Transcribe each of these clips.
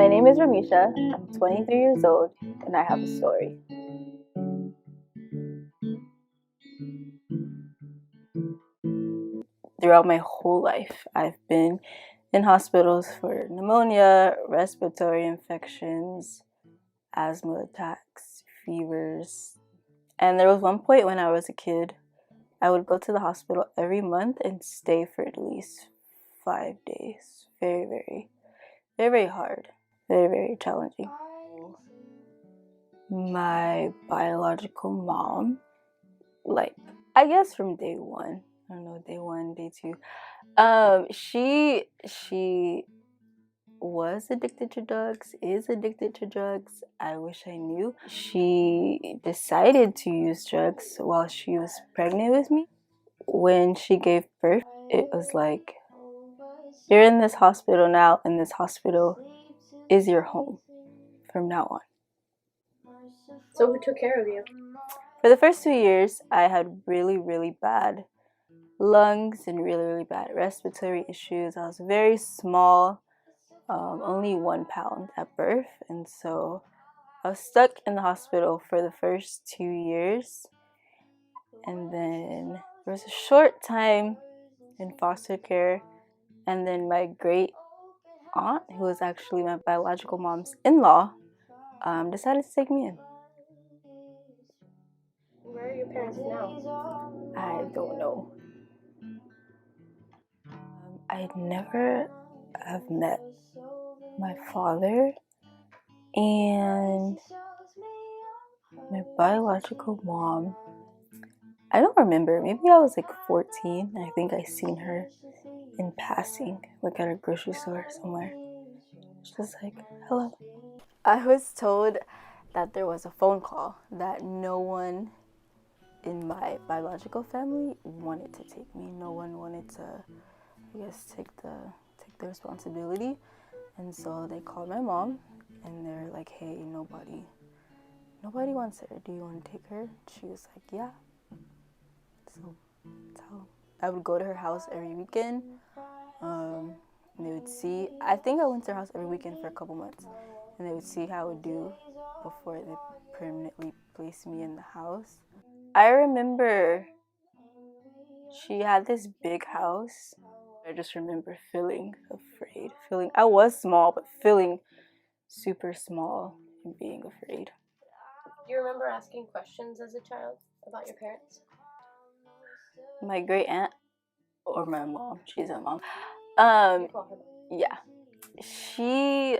My name is Romesha. I'm 23 years old and I have a story. Throughout my whole life, I've been in hospitals for pneumonia, respiratory infections, asthma attacks, fevers. And there was one point when I was a kid, I would go to the hospital every month and stay for at least 5 days. Very hard. Very challenging. My biological mom, like, I guess from day one, I don't know, day one, day two, she was addicted to drugs, is addicted to drugs. I wish I knew. She decided to use drugs while she was pregnant with me. When she gave birth, it was like, you're in this hospital now, and this hospital is your home from now on. So who took care of you? For the first 2 years, I had really bad lungs and really bad respiratory issues. I was very small, only 1 pound at birth, and so I was stuck in the hospital for the first 2 years. And then there was a short time in foster care, and then my great aunt, who was actually my biological mom's in-law, decided to take me in. Where are your parents now? I don't know. I never have met my father, and my biological mom, I don't remember. Maybe I was like 14. I think I seen her in passing, like at a grocery store somewhere. She was like, hello. I was told that there was a phone call that no one in my biological family wanted to take me. No one wanted to, I guess, take the responsibility. And so they called my mom and they're like, hey, nobody wants her. Do you want to take her? She was like, yeah. So that's how I would go to her house every weekend. They would see, I think I went to her house every weekend for a couple months, and they would see how I would do before they permanently placed me in the house. I remember she had this big house. I just remember feeling afraid. I was small, but feeling super small and being afraid. Do you remember asking questions as a child about your parents? My great aunt, or my mom, she's a mom. Yeah, she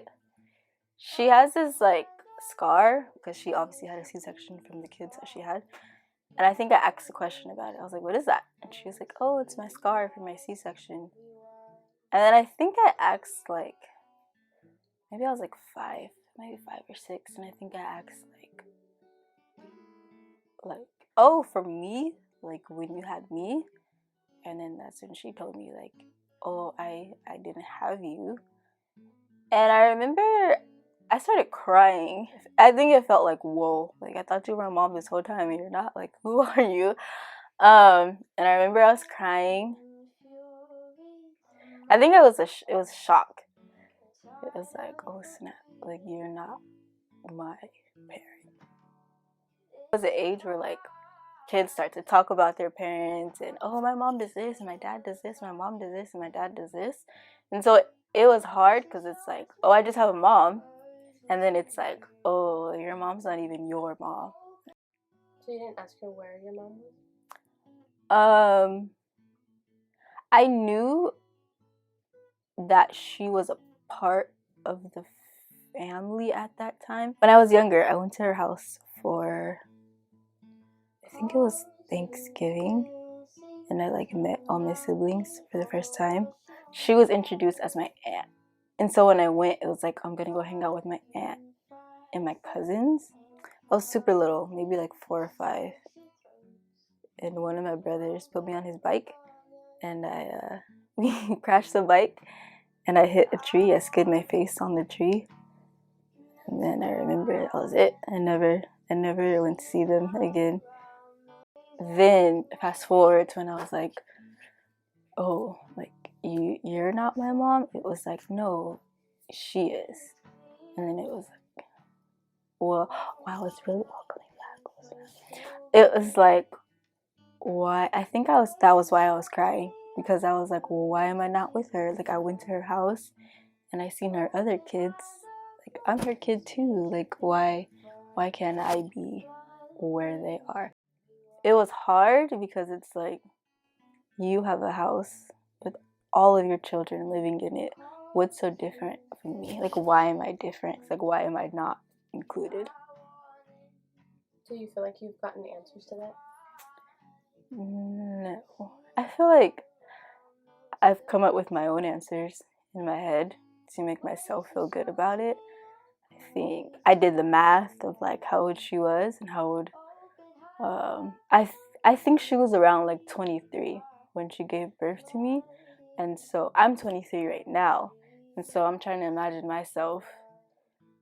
has this like scar because she obviously had a C-section from the kids that she had. And I think I asked a question about it. I was like, what is that? And she was like, oh, it's my scar from my C-section. And then I think I asked, like, maybe I was like 5, maybe 5 or 6. And I think I asked, like, oh, for me? Like, when you had me? And then that's when she told me, like, oh, I didn't have you. And I remember I started crying. I think it felt like, whoa, like I thought you were my mom this whole time and you're not. Like, who are you? And I remember I was crying. I think it was shock. It was like, oh snap, like you're not my parent. It was the age where like kids start to talk about their parents and, oh, my mom does this and my dad does this, my mom does this and my dad does this. And so it was hard because it's like, oh, I just have a mom. And then it's like, oh, your mom's not even your mom. So you didn't ask her where your mom was? I knew that she was a part of the family at that time. When I was younger, I went to her house for, I think it was Thanksgiving, and I like met all my siblings for the first time. She was introduced as my aunt. And so when I went, it was like, I'm gonna go hang out with my aunt and my cousins. I was super little, maybe like 4 or 5. And one of my brothers put me on his bike, and we crashed the bike, and I hit a tree. I skid my face on the tree, and then I remember that was it. I never went to see them again. Then fast forward to when I was like, oh, like you're not my mom. It was like, no, she is. And then it was like, well, wow, it's really all coming back. It was like, why? I think that was why I was crying, because I was like, well, why am I not with her? Like, I went to her house and I seen her other kids. Like, I'm her kid too. Like, why can't I be where they are? It was hard because it's like, you have a house with all of your children living in it. What's so different from me? Like, why am I different? It's like, why am I not included? Do you feel like you've gotten answers to that? No. I feel like I've come up with my own answers in my head to make myself feel good about it. I think I did the math of like how old she was and how old I think she was around like 23 when she gave birth to me. And so I'm 23 right now. And so I'm trying to imagine myself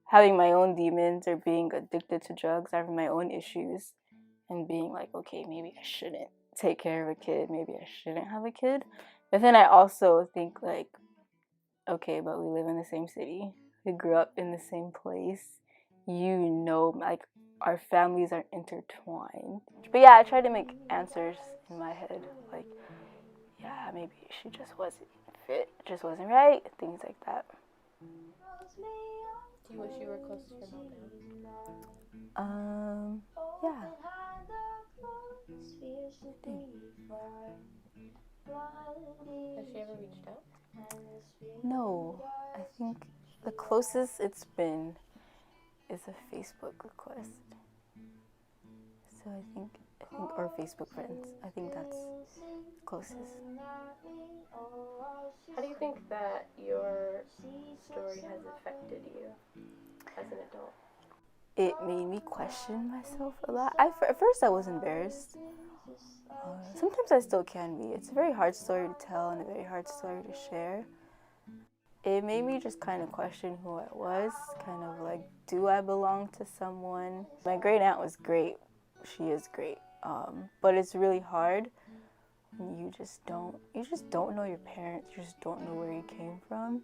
having my own demons or being addicted to drugs, having my own issues, and being like, okay, maybe I shouldn't take care of a kid, maybe I shouldn't have a kid. But then I also think like, okay, but we live in the same city, we grew up in the same place, like our families are intertwined. But yeah, I try to make answers in my head, like, yeah, maybe she just wasn't fit, just wasn't right, things like that. Do you wish you were close to your mom Yeah. now? Has she ever reached out? No, I think the closest it's been is a Facebook request. So I think, or Facebook friends. I think that's closest. How do you think that your story has affected you as an adult? It made me question myself a lot. At first I was embarrassed. Sometimes I still can be. It's a very hard story to tell and a very hard story to share. It made me just kind of question who I was, kind of like, do I belong to someone? My great aunt was great. She is great. But it's really hard when you just don't know your parents. You just don't know where you came from.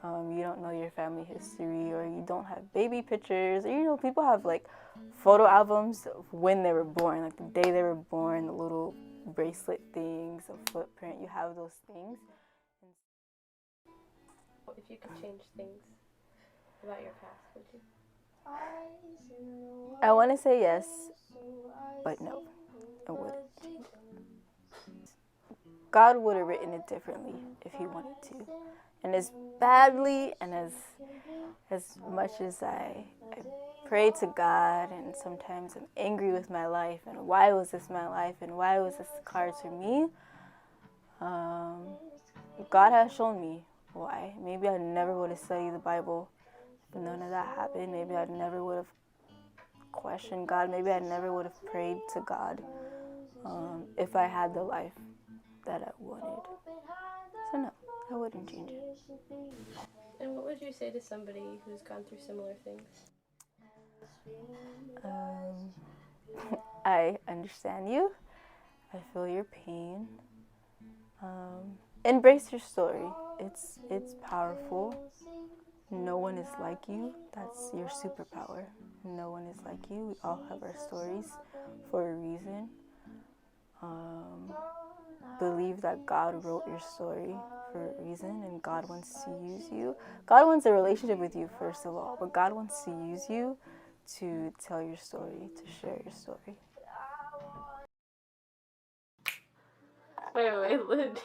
You don't know your family history, or you don't have baby pictures, or people have like photo albums of when they were born, like the day they were born, the little bracelet things, a footprint. You have those things. If you could change things about your past, would you? I want to say yes, but no, I wouldn't change it. God would have written it differently if he wanted to. And as badly and as much as I pray to God, and sometimes I'm angry with my life, and why was this my life, and why was this card to me, God has shown me why. Maybe I never would have studied the Bible if none of that happened. Maybe I never would have questioned God. Maybe I never would have prayed to God if I had the life that I wanted. So no, I wouldn't change it. And what would you say to somebody who's gone through similar things? I understand you. I feel your pain. Embrace your story. It's powerful. No one is like you. That's your superpower. No one is like you. We all have our stories for a reason. Believe that God wrote your story for a reason, and God wants to use you. God wants a relationship with you, first of all, but God wants to use you to tell your story, to share your story. Wait, Lid.